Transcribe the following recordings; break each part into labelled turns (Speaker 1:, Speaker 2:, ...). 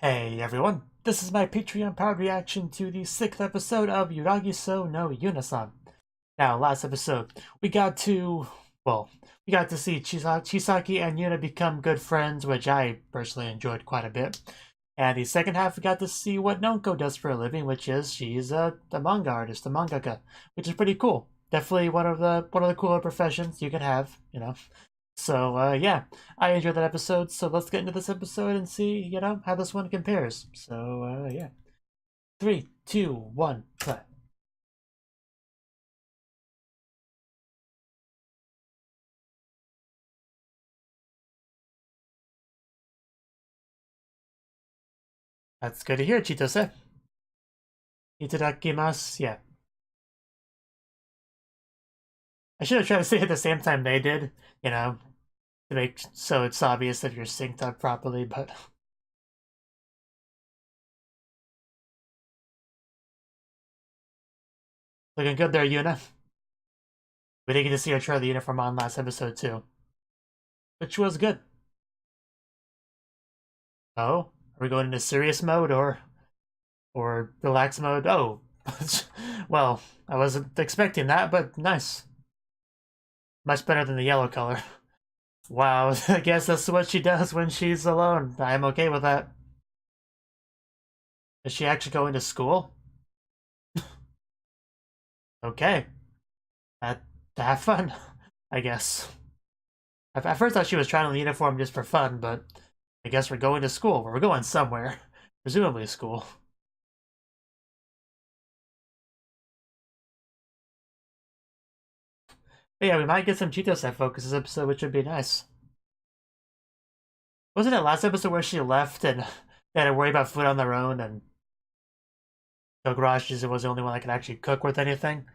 Speaker 1: Hey everyone, this is my Patreon-powered reaction to the 6th episode of Yuragi-sou no Yuuna-san. Now, last episode, we got to see Chisaki and Yuuna become good friends, which I personally enjoyed quite a bit. And the second half, we got to see what Nonko does for a living, which is she's a manga artist, a mangaka, which is pretty cool. Definitely one of the cooler professions you can have, you know. So, yeah, I enjoyed that episode, so let's get into this episode and see, how this one compares. So, yeah. 3, 2, 1, play. That's good to hear, Chitose. Itadakimasu, yeah. I should have tried to say it at the same time they did, to make so it's obvious that you're synced up properly, but... Looking good there, Yuuna. We didn't get to see her try the uniform on last episode, too. Which was good. Oh? Are we going into serious mode, or relax mode? Oh. Well, I wasn't expecting that, but nice. Much better than the yellow color. Wow, I guess that's what she does when she's alone. I'm okay with that. Is she actually going to school? Okay. Have fun, I guess. At first I thought she was trying on the uniform just for fun, but I guess we're going to school. We're going somewhere. Presumably school. But yeah, we might get some Cheeto set focus this episode, which would be nice. Wasn't it last episode where she left and they had to worry about food on their own and Kogurashi was the only one that could actually cook with anything?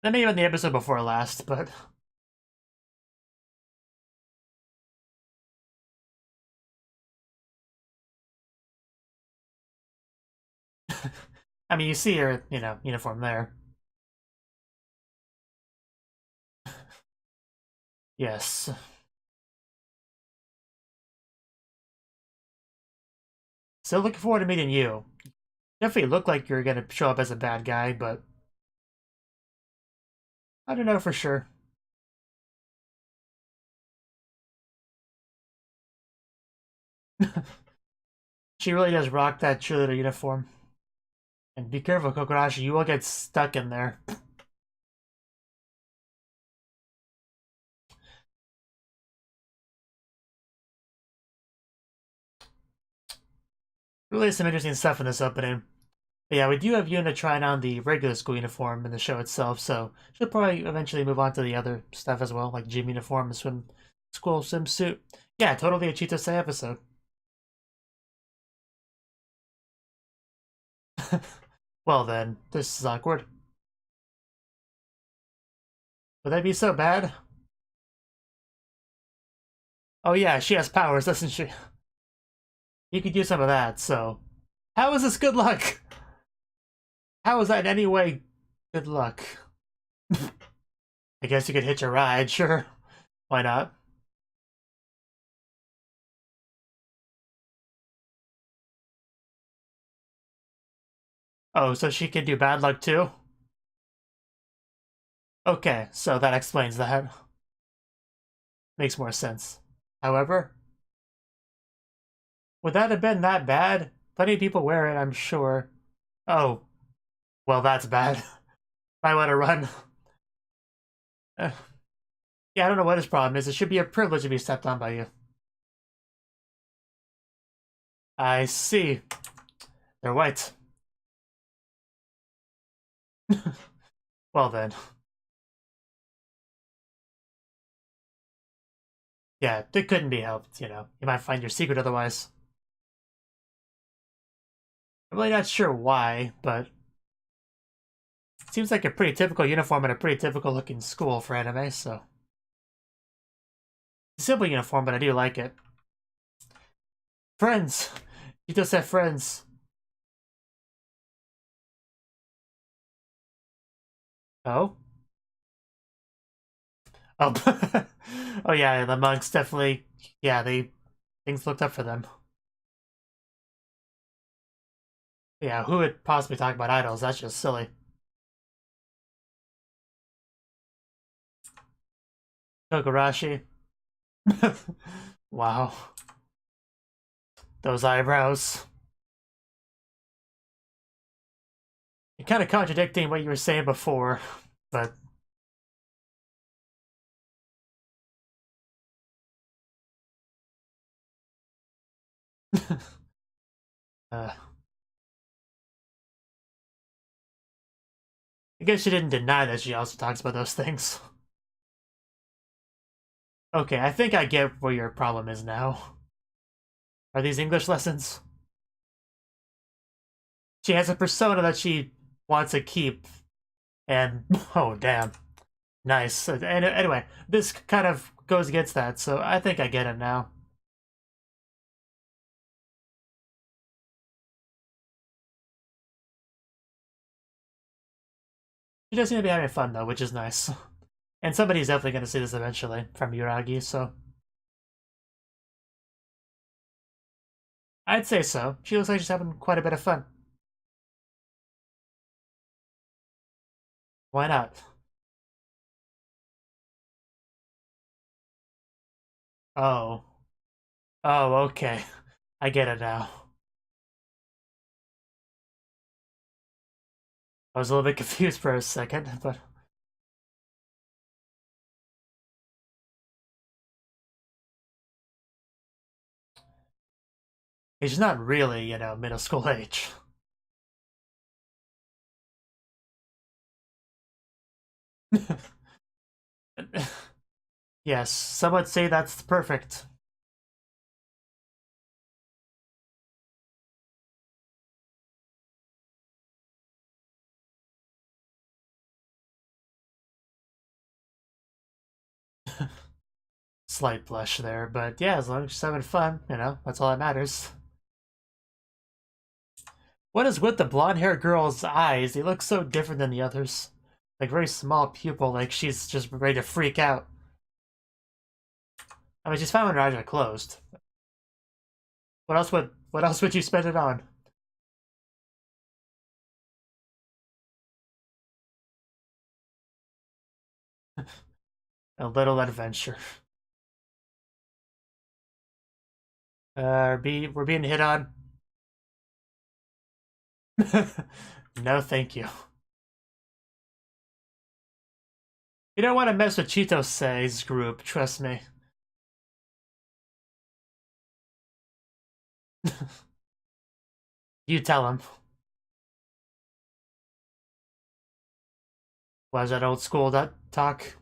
Speaker 1: That may have been the episode before last, but... I mean, you see her, uniform there. Yes. So looking forward to meeting you. Definitely look like you're gonna show up as a bad guy, but... I don't know for sure. She really does rock that cheerleader uniform. And be careful, Kogurashi, you will get stuck in there. Really some interesting stuff in this opening. But yeah, we do have Yuuna trying on the regular school uniform in the show itself, so she'll probably eventually move on to the other stuff as well, like gym uniform and school swimsuit. Yeah, totally a Chitose episode. Well then, this is awkward. Would that be so bad? Oh yeah, she has powers, doesn't she? You could use some of that, so... How is this good luck? How is that in any way good luck? I guess you could hitch a ride, sure. Why not? Oh, so she can do bad luck too? Okay, so that explains that. Makes more sense. However, would that have been that bad? Plenty of people wear it, I'm sure. Oh, well, that's bad. Might want to run. Yeah, I don't know what his problem is. It should be a privilege to be stepped on by you. I see. They're white. Well then. Yeah, it couldn't be helped, You might find your secret otherwise. I'm really not sure why, but... It seems like a pretty typical uniform and a pretty typical looking school for anime, so... Simple uniform, but I do like it. Friends! You just have friends. Oh? Oh, oh yeah, the monks definitely, yeah, things looked up for them. Yeah, who would possibly talk about idols? That's just silly. Kogarashi. Wow. Those eyebrows. You're kind of contradicting what you were saying before, but... I guess she didn't deny that she also talks about those things. Okay, I think I get where your problem is now. Are these English lessons? She has a persona that she wants to keep, and oh damn, nice. And anyway, this kind of goes against that, so I think I get it now. She does seem to be having fun though, which is nice. And somebody's definitely going to see this eventually from Yuragi, so I'd say so. She looks like she's having quite a bit of fun. Why not? Oh. Oh, okay. I get it now. I was a little bit confused for a second, but... He's not really, you know, middle school age. Yes, some would say that's perfect. Slight blush there, but yeah, as long as she's having fun, you know, that's all that matters. What is with the blonde-haired girl's eyes? They look so different than the others. Like, very small pupil, like she's just ready to freak out. I mean, she's fine when her eyes are closed. What else would you spend it on? A little adventure. We're being hit on. No, thank you. You don't want to mess with Chitosei's group, trust me. You tell him. Was that old school that talk?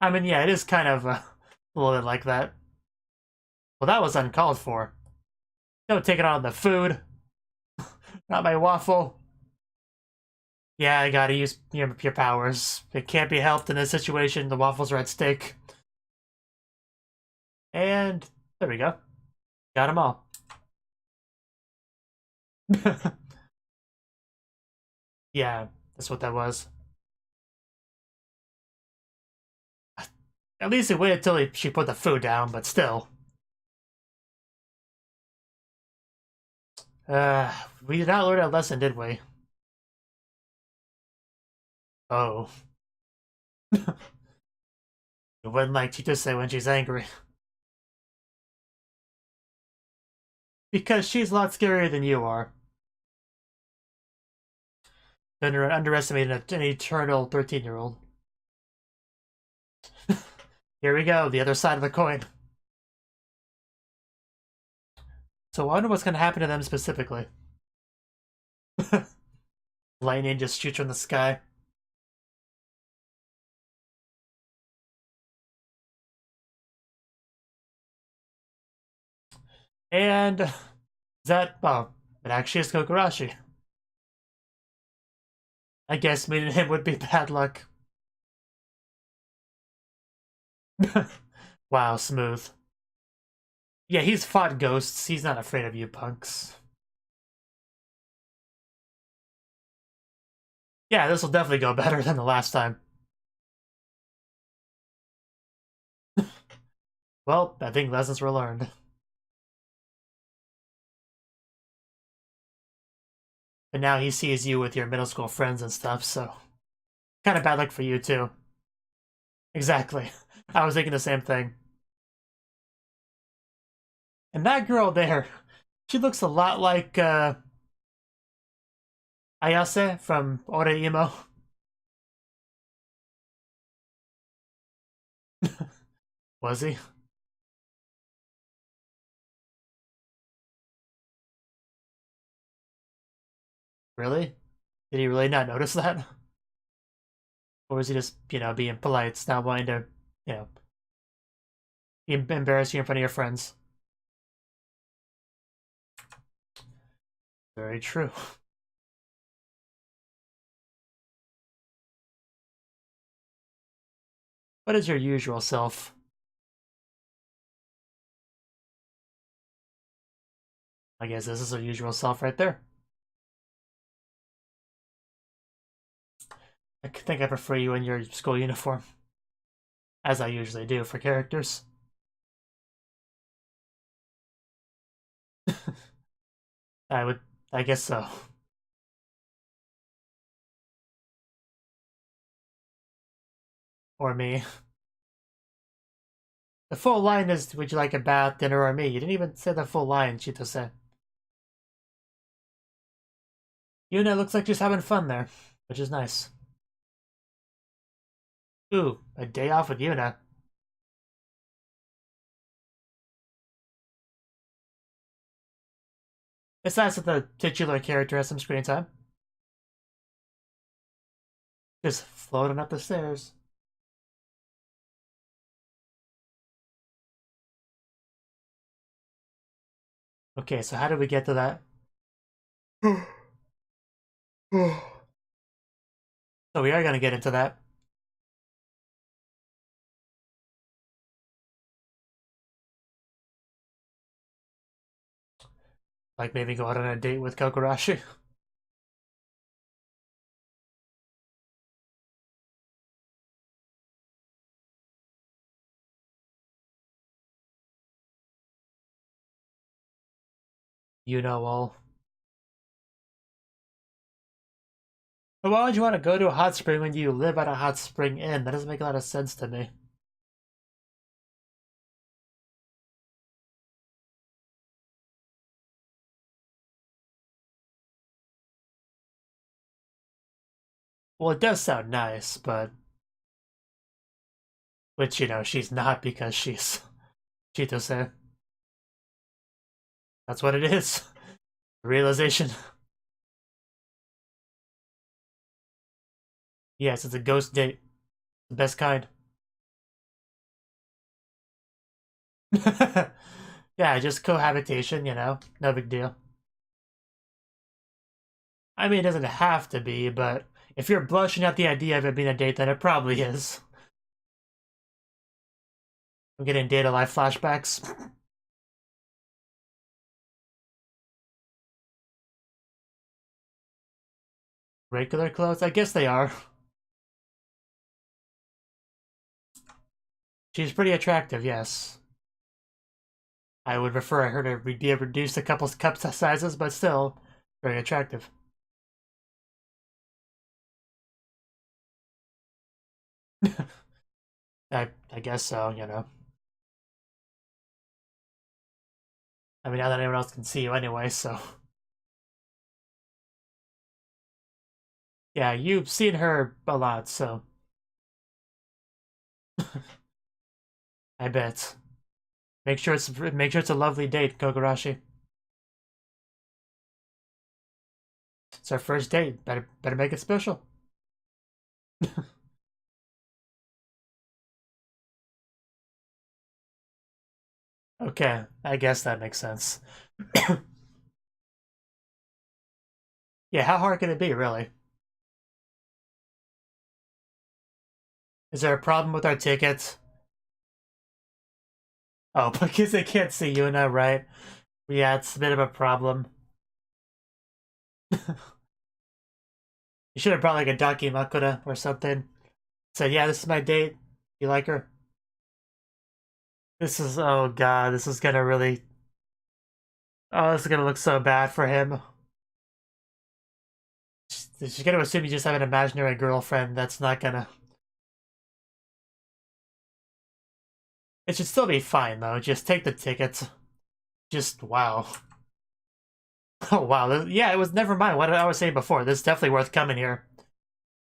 Speaker 1: I mean, yeah, it is kind of a little bit like that. Well, that was uncalled for. Don't take it on the food. Not my waffle. Yeah, I gotta use your powers. It can't be helped in this situation. The waffles are at stake. And there we go. Got them all. Yeah, that's what that was. At least it waited until she put the food down, but still. We did not learn a lesson, did we? Oh. It wouldn't like Chitose when she's angry. Because she's a lot scarier than you are. Underestimating an eternal 13-year-old. Here we go, the other side of the coin. So I wonder what's going to happen to them specifically. Lightning just shoots from the sky. And that, oh, it actually is Kokurashi. I guess meeting him would be bad luck. Wow, smooth. Yeah, he's fought ghosts. He's not afraid of you punks. Yeah, this will definitely go better than the last time. Well, I think lessons were learned. But now he sees you with your middle school friends and stuff, so kind of bad luck for you too. Exactly. I was thinking the same thing. And that girl there, she looks a lot like Ayase from Oreimo. Was he? Really? Did he really not notice that? Or was he just, being polite, not wanting to, you know, embarrass you in front of your friends? Very true. What is your usual self? I guess this is our usual self right there. I think I prefer you in your school uniform. As I usually do for characters. I guess so. Or me. The full line is, would you like a bath, dinner, or me? You didn't even say the full line, Chito-san. Yuna looks like she's having fun there, which is nice. Ooh, a day off with Yuna. It's nice that the titular character has some screen time. Just floating up the stairs. Okay, so how did we get to that? So we are gonna get into that. Like maybe go out on a date with Kokoroshi. You know all. But why would you want to go to a hot spring when you live at a hot spring inn? That doesn't make a lot of sense to me. Well, it does sound nice, but... Which, she's not because she's Chito-san. That's what it is. Realization. Yes, it's a ghost date. The best kind. Yeah, just cohabitation, no big deal. I mean, it doesn't have to be, but if you're blushing at the idea of it being a date, then it probably is. I'm getting data life flashbacks. Regular clothes? I guess they are. She's pretty attractive, yes. I would prefer her to be reduced a couple cup sizes, but still very attractive. I guess so, I mean, now that anyone else can see you anyway, so. Yeah, you've seen her a lot, so. I bet. Make sure it's a lovely date, Kogarashi. It's our first date. Better make it special. Okay, I guess that makes sense. Yeah, how hard can it be, really? Is there a problem with our tickets? Oh, because they can't see Yuna, right? Yeah, it's a bit of a problem. You should have brought like a Dakimakura or something. Said, yeah, this is my date. You like her? This is, oh god, this is gonna really... Oh, this is gonna look so bad for him. she's gonna assume you just have an imaginary girlfriend. That's not gonna... It should still be fine, though. Just take the tickets. Just, wow. Oh, wow. Yeah, it was, never mind what I was saying before. This is definitely worth coming here.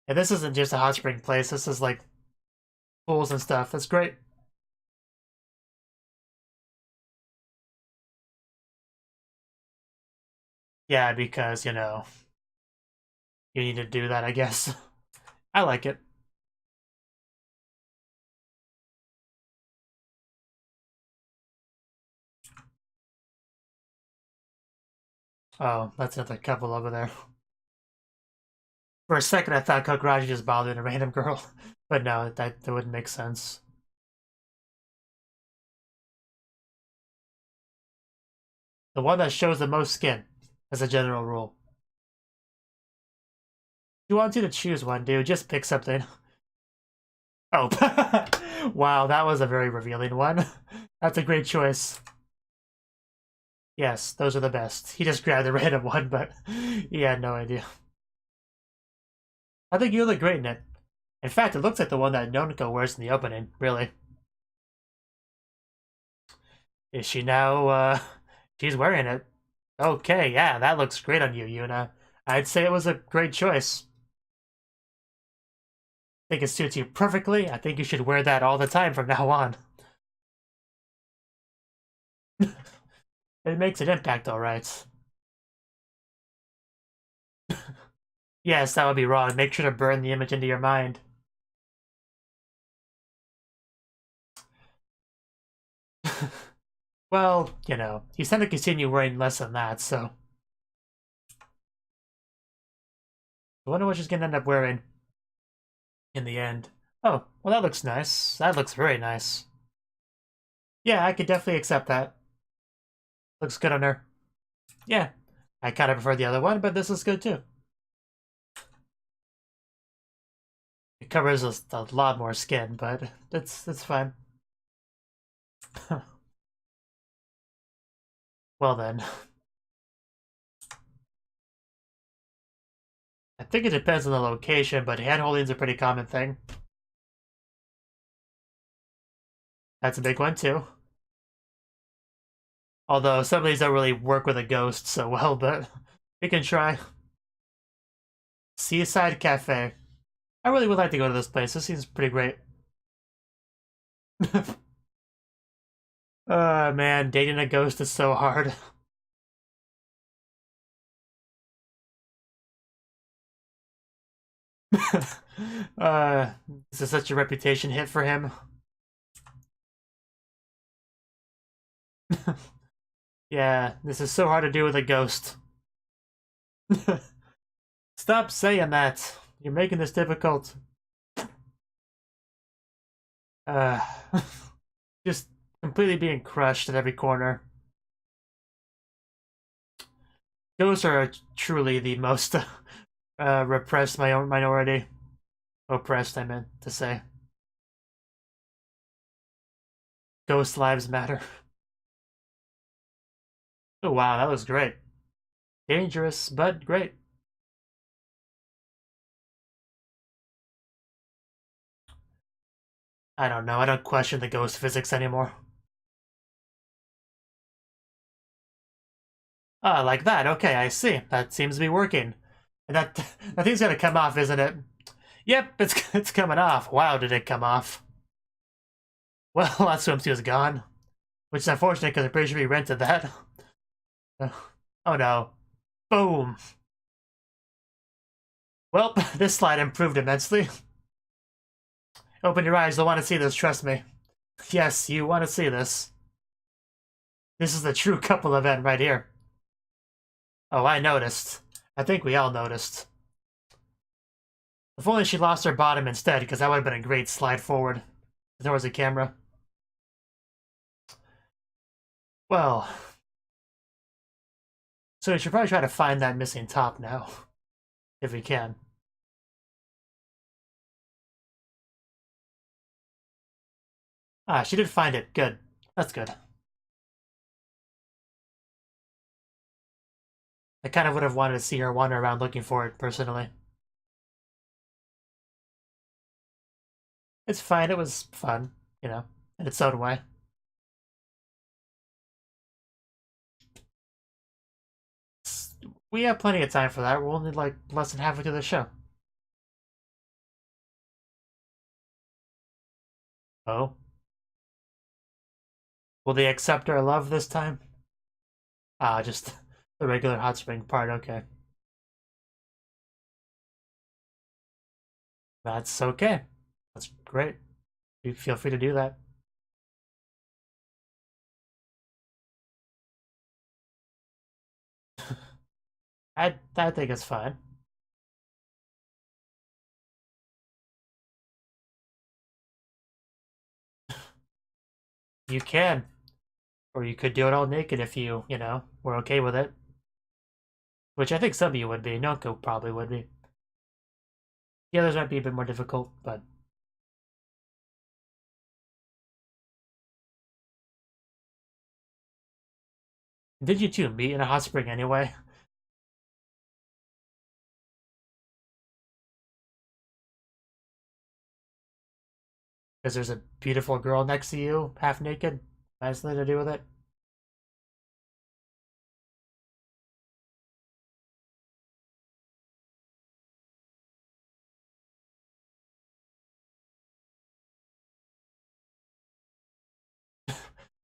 Speaker 1: And this isn't just a hot spring place. This is, like, pools and stuff. That's great. Yeah, because, you know, you need to do that, I guess. I like it. Oh, that's another couple over there. For a second, I thought Kokuraji just bothered a random girl. But no, that wouldn't make sense. The one that shows the most skin, as a general rule. If you want you to choose one, dude, just pick something. Oh, wow, that was a very revealing one. That's a great choice. Yes, those are the best. He just grabbed a random one, but he had no idea. I think you look great in it. In fact, it looks like the one that Nonoko wears in the opening, really. Is she now, she's wearing it. Okay, yeah, that looks great on you, Yuna. I'd say it was a great choice. I think it suits you perfectly. I think you should wear that all the time from now on. It makes an impact, alright. Yes, that would be wrong. Make sure to burn the image into your mind. Well, you know, he's tend to continue wearing less than that, so... I wonder what she's gonna end up wearing in the end. Oh, well that looks nice. That looks very nice. Yeah, I could definitely accept that. Looks good on her. Yeah, I kind of prefer the other one, but this is good too. It covers a lot more skin, but that's fine. Well then. I think it depends on the location, but hand-holding's a pretty common thing. That's a big one too. Although some of these don't really work with a ghost so well, but we can try. Seaside Cafe. I really would like to go to this place. This seems pretty great. Man, dating a ghost is so hard. This is such a reputation hit for him. Yeah, this is so hard to do with a ghost. Stop saying that. You're making this difficult. Just completely being crushed at every corner. Ghosts are truly the most repressed minority. Oppressed, I meant to say. Ghost lives matter. Oh wow, that was great. Dangerous, but great. I don't know, I don't question the ghost physics anymore. Ah, like that, okay, I see. That seems to be working. And that thing's gonna come off, isn't it? Yep, it's coming off. Wow, did it come off. Well, that swimsuit's gone. Which is unfortunate because I'm pretty sure we rented that. Oh no. Boom. Well, this slide improved immensely. Open your eyes, you'll want to see this, trust me. Yes, you want to see this. This is the true couple event right here. Oh, I noticed. I think we all noticed. If only she lost her bottom instead, because that would have been a great slide forward. If there was a camera. Well. So we should probably try to find that missing top now. If we can. Ah, she did find it. Good. That's good. I kind of would have wanted to see her wander around looking for it, personally. It's fine. It was fun, in its own way. We have plenty of time for that. We're only like less than halfway through the show. Oh, will they accept our love this time? Ah, just the regular hot spring part. Okay, that's okay. That's great. You feel free to do that. I think it's fine. You can, or you could do it all naked if were okay with it. Which I think some of you would be. Noko probably would be. The others might be a bit more difficult, but did you two meet in a hot spring anyway? Because there's a beautiful girl next to you, half naked. Nicely to do with it.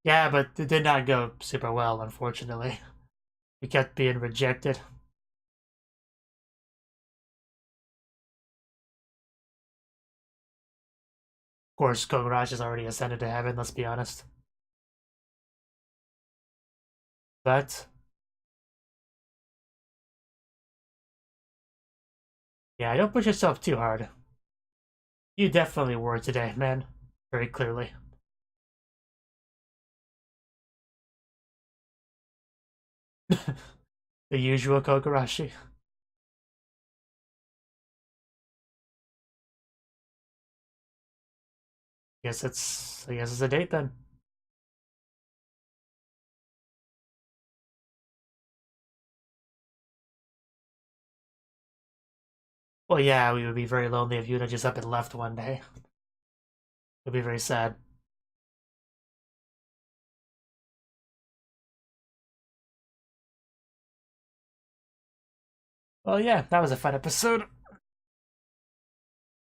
Speaker 1: Yeah, but it did not go super well, unfortunately. We kept being rejected. Of course, Kogarash has already ascended to heaven, let's be honest. But, yeah, don't push yourself too hard. You definitely were today, man. Very clearly. The usual Kogarashi. I guess it's a date then. Well, yeah, we would be very lonely if Yuna just up and left one day. It would be very sad. Well, yeah, that was a fun episode.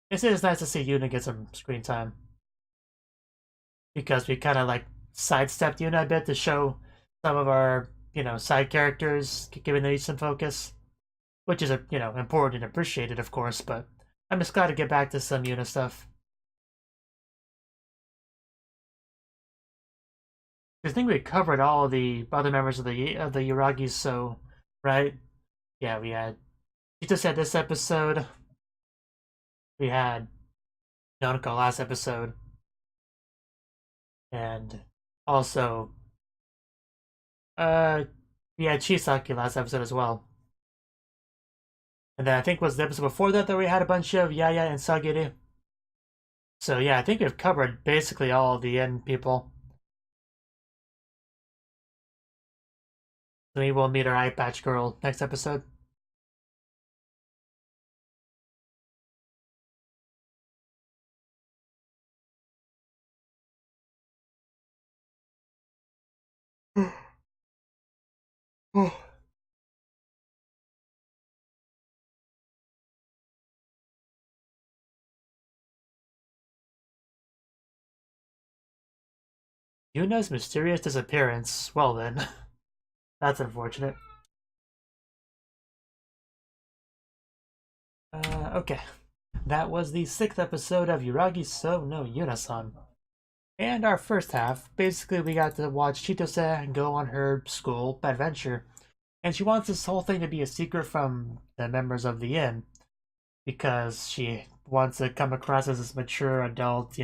Speaker 1: It is nice to see Yuna get some screen time. Because we kind of like sidestepped Yuna a bit to show some of our, side characters, giving them some focus. Which is, important and appreciated, of course, but I'm just glad to get back to some Yuna stuff. I think we covered all the other members of the Yuragi-sou, right? Yeah, we had. You just had this episode. We had Nonoko last episode, and also, uh, we had Chisaki last episode as well. And then I think was the episode before that we had a bunch of Yaya and Sagiri. So yeah, I think we've covered basically all of the end people. Maybe we'll meet our eye patch girl next episode. Yuna's mysterious disappearance. Well then, that's unfortunate. Okay. That was the 6th episode of Yuragi-sou no Yuuna-san. And our first half, basically we got to watch Chitose go on her school adventure. And she wants this whole thing to be a secret from the members of the inn. Because she wants to come across as this mature adult,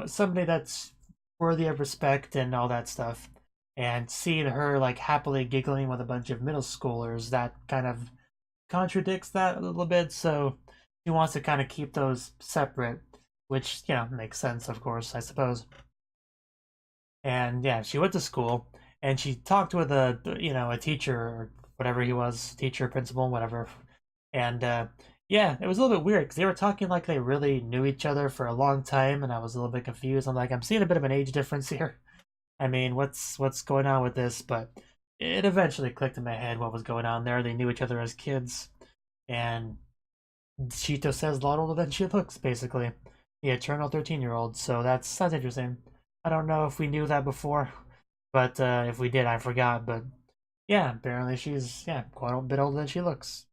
Speaker 1: somebody that's worthy of respect and all that stuff. And seeing her like happily giggling with a bunch of middle schoolers, that kind of contradicts that a little bit. So she wants to kind of keep those separate, which makes sense, of course, I suppose. And yeah, she went to school and she talked with a teacher or whatever he was, teacher, principal, whatever. And Yeah, it was a little bit weird because they were talking like they really knew each other for a long time, and I was a little bit confused. I'm like, I'm seeing a bit of an age difference here. I mean, what's going on with this? But it eventually clicked in my head what was going on there. They knew each other as kids, and Chito says a lot older than she looks, basically. The eternal 13-year-old. So that's interesting. I don't know if we knew that before, but if we did, I forgot. But yeah, apparently she's quite a bit older than she looks.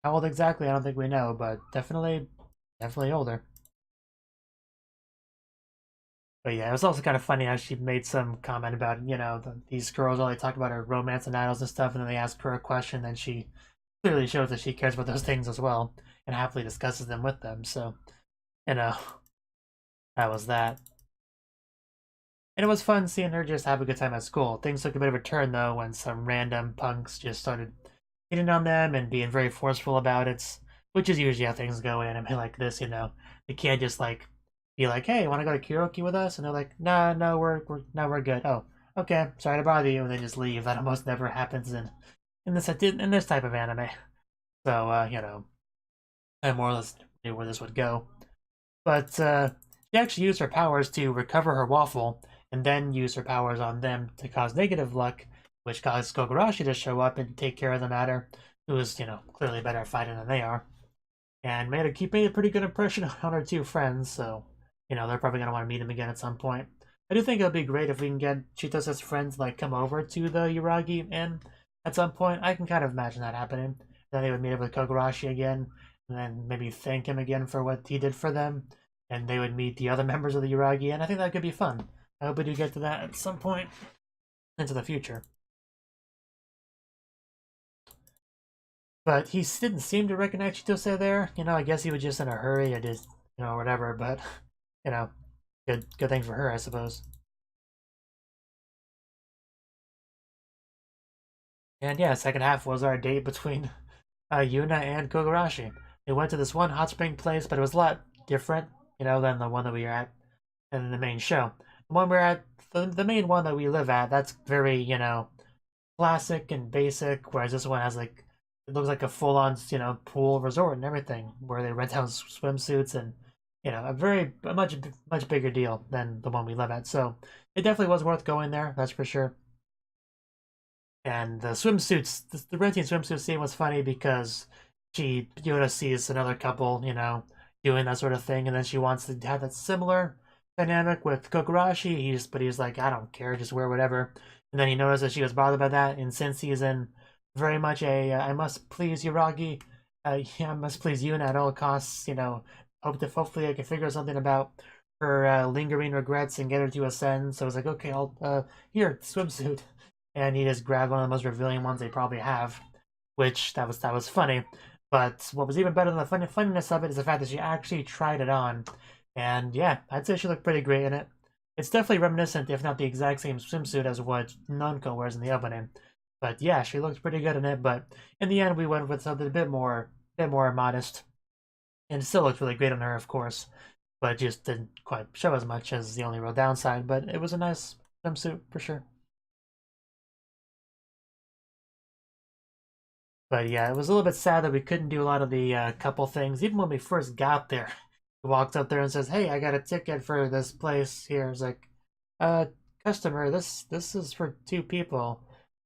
Speaker 1: How old exactly? I don't think we know, but definitely older. But yeah, it was also kind of funny how she made some comment about, these girls only talk about her romance and idols and stuff, and then they ask her a question, and she clearly shows that she cares about those things as well, and happily discusses them with them. So, you know, that was that. And it was fun seeing her just have a good time at school. Things took a bit of a turn, though, when some random punks just started hitting on them and being very forceful about it, which is usually how things go in anime like this. They can't just, like, be like, hey, want to go to karaoke with us? And they're like, nah, no, we're good. Oh, okay, sorry to bother you, and then just leave. That almost never happens in this type of anime. So, I more or less knew where this would go. But she actually used her powers to recover her waffle, and then used her powers on them to cause negative luck, which caused Kogarashi to show up and take care of the matter, who is, clearly better at fighting than they are. And made a pretty good impression on her two friends, so, they're probably going to want to meet him again at some point. I do think it would be great if we can get Chito's friends, like, come over to the Yuragi Inn at some point. I can kind of imagine that happening. Then they would meet up with Kogarashi again, and then maybe thank him again for what he did for them, and they would meet the other members of the Yuragi, and I think that could be fun. I hope we do get to that at some point into the future. But he didn't seem to recognize Chitose there. I guess he was just in a hurry or just, whatever, but, you know, good thing for her, I suppose. And yeah, second half was our date between Yuna and Kogarashi. They went to this one hot spring place, but it was a lot different, than the one that we were at in the main show. The one we're at, the main one that we live at, that's very, classic and basic, whereas this one has like, it looks like a full-on, pool resort and everything, where they rent out swimsuits and, a much bigger deal than the one we live at. So it definitely was worth going there, that's for sure. And the swimsuits, the renting swimsuit scene was funny because Yuna sees another couple, doing that sort of thing, and then she wants to have that similar dynamic with Kokurashi. But he's like, I don't care, just wear whatever. And then he noticed that she was bothered by that, and since he's in very much a I must please Yuragi, I must please Yuna at all costs. Hopefully I can figure something about her lingering regrets and get her to ascend. So it's like, okay, I'll here swimsuit, and he just grabbed one of the most revealing ones they probably have, which that was funny. But what was even better than the funniness of it is the fact that she actually tried it on, and yeah, I'd say she looked pretty great in it. It's definitely reminiscent, if not the exact same swimsuit as what Nonko wears in the opening. But yeah, she looked pretty good in it. But in the end, we went with something a bit more modest, and it still looked really great on her, of course. But just didn't quite show as much as the only real downside. But it was a nice swimsuit for sure. But yeah, it was a little bit sad that we couldn't do a lot of the couple things. Even when we first got there, he walked up there and says, "Hey, I got a ticket for this place here." It's like, uh, customer, this is for two people.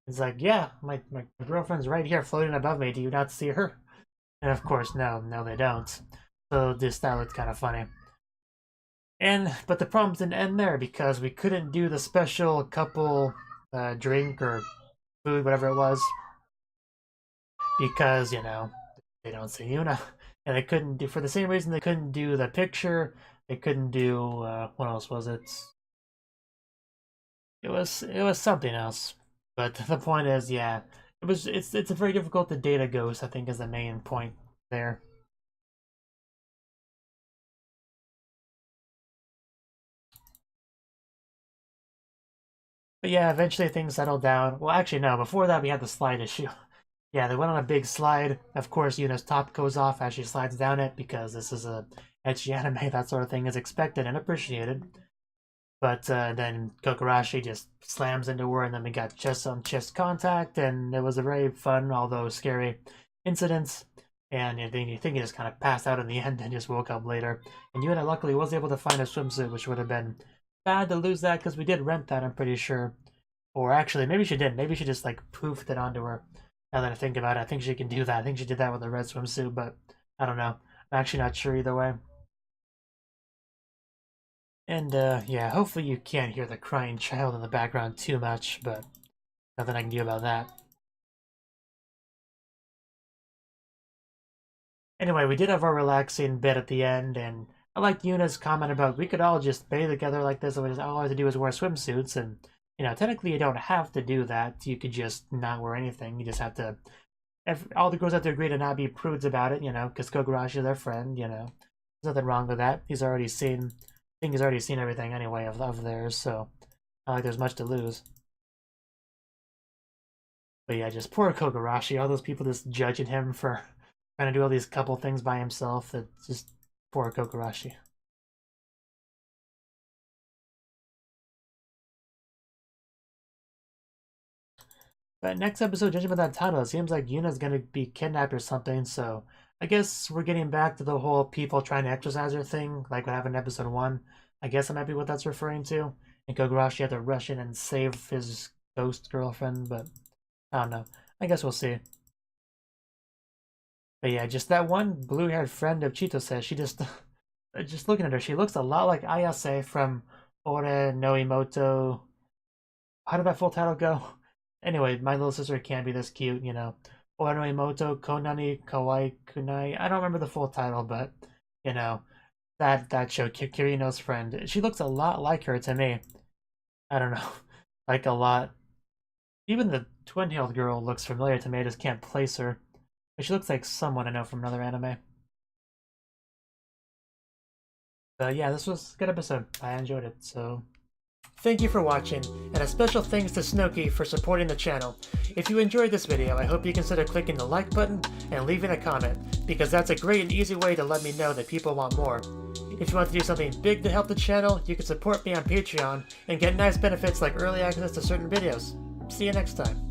Speaker 1: It's like, yeah, my girlfriend's right here floating above me. Do you not see her? And of course, no, they don't. So this that looked kind of funny. But the problems didn't end there because we couldn't do the special couple drink or food, whatever it was, because they don't see Yuna, and they couldn't do for the same reason they couldn't do the picture. They couldn't do what else was it? It was something else. But the point is, yeah, it's a very difficult to date a ghost. I think is the main point there. But yeah, eventually things settled down. Well, actually, no. Before that, we had the slide issue. Yeah, they went on a big slide. Of course, Yuna's top goes off as she slides down it because this is a ecchi anime. That sort of thing is expected and appreciated. But then Kokurashi just slams into her, and then we got chest on chest contact, and it was a very fun, although scary, incident. And then you think he just kind of passed out in the end and just woke up later. And Yuuna luckily was able to find a swimsuit, which would have been bad to lose that because we did rent that, I'm pretty sure. Or actually, maybe she didn't. Maybe she just like poofed it onto her. Now that I think about it, I think she can do that. I think she did that with a red swimsuit, but I don't know. I'm actually not sure either way. And yeah, hopefully you can't hear the crying child in the background too much, but nothing I can do about that. Anyway, we did have our relaxing bit at the end, and I liked Yuna's comment about we could all just bathe together like this, and all I have to do is wear swimsuits, and technically you don't have to do that. You could just not wear anything. You just have to. All the girls have to agree to not be prudes about it, because Kogarashi is their friend. There's nothing wrong with that. He's already seen. I think he's already seen everything anyway of theirs, so not like there's much to lose. But yeah, just poor Kogarashi. All those people just judging him for trying to do all these couple things by himself. That's just poor Kogarashi. But next episode, judging by that title, it seems like Yuna's gonna be kidnapped or something, so I guess we're getting back to the whole people trying to exorcise her thing, like what happened in episode 1. I guess that might be what that's referring to. And Kogarashi had to rush in and save his ghost girlfriend, but I don't know. I guess we'll see. But yeah, just that one blue-haired friend of Chitose, she just looking at her, she looks a lot like Ayase from Ore no Imoto. How did that full title go? Anyway, my little sister can't be this cute, Ore no Imoto Konani Kawaii Kunai. I don't remember the full title, but that show, Kirino's friend. She looks a lot like her to me. I don't know, like a lot. Even the twin-tailed girl looks familiar to me. I just can't place her. But she looks like someone I know from another anime. But yeah, this was a good episode. I enjoyed it, so... Thank you for watching, and a special thanks to Cnouki for supporting the channel. If you enjoyed this video, I hope you consider clicking the like button and leaving a comment, because that's a great and easy way to let me know that people want more. If you want to do something big to help the channel, you can support me on Patreon and get nice benefits like early access to certain videos. See you next time.